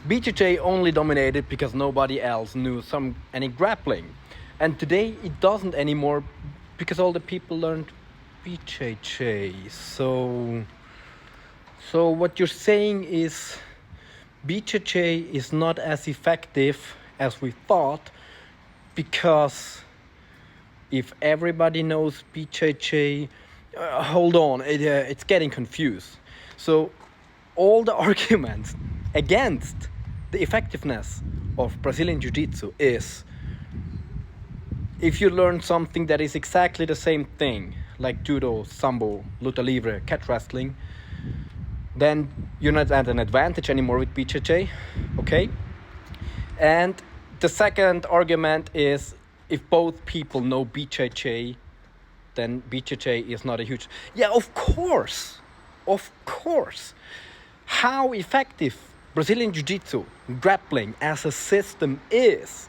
BJJ only dominated because nobody else knew any grappling, and today it doesn't anymore because all the people learned BJJ. So what you're saying is BJJ is not as effective as we thought, because if everybody knows BJJ, hold on, it's getting confused. So all the arguments against the effectiveness of Brazilian Jiu-Jitsu is, if you learn something that is exactly the same thing, like judo, sambo, luta libre, catch wrestling, then you're not at an advantage anymore with BJJ, okay? And the second argument is, if both people know BJJ, then BJJ is not a huge... Yeah, of course. How effective Brazilian Jiu-Jitsu, grappling as a system is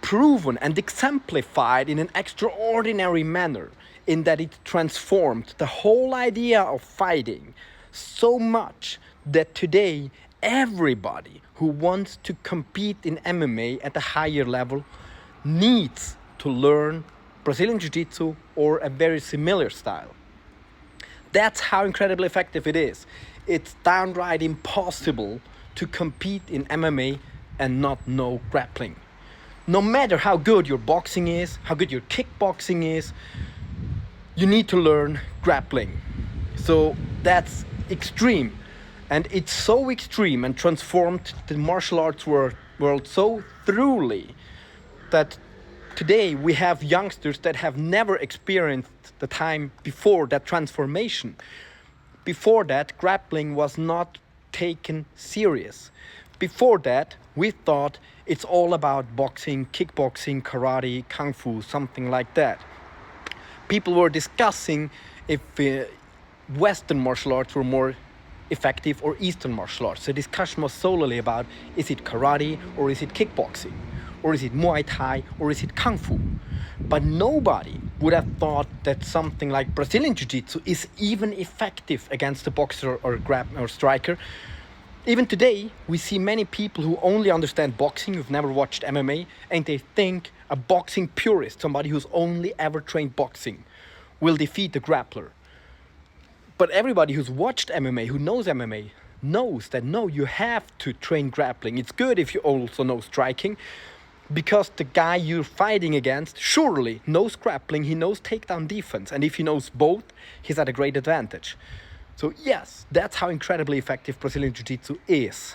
proven and exemplified in an extraordinary manner, in that it transformed the whole idea of fighting so much that today everybody who wants to compete in MMA at a higher level needs to learn Brazilian Jiu-Jitsu or a very similar style. That's how incredibly effective it is. It's downright impossible to compete in MMA and not know grappling. No matter how good your boxing is, how good your kickboxing is, you need to learn grappling. So that's extreme. And it's so extreme and transformed the martial arts world so thoroughly that today we have youngsters that have never experienced the time before that transformation. Before that, grappling was not taken serious. Before that, we thought it's all about boxing, kickboxing, karate, kung fu, something like that. People were discussing if Western martial arts were more effective or Eastern martial arts. The discussion was solely about, is it karate or is it kickboxing? Or is it Muay Thai or is it Kung Fu? But nobody would have thought that something like Brazilian Jiu-Jitsu is even effective against a boxer or striker. Even today, we see many people who only understand boxing, who've never watched MMA, and they think a boxing purist, somebody who's only ever trained boxing, will defeat the grappler. But everybody who's watched MMA, who knows MMA, knows that no, you have to train grappling. It's good if you also know striking, because the guy you're fighting against surely knows grappling, he knows takedown defense, and if he knows both, he's at a great advantage. So yes, that's how incredibly effective Brazilian Jiu-Jitsu is.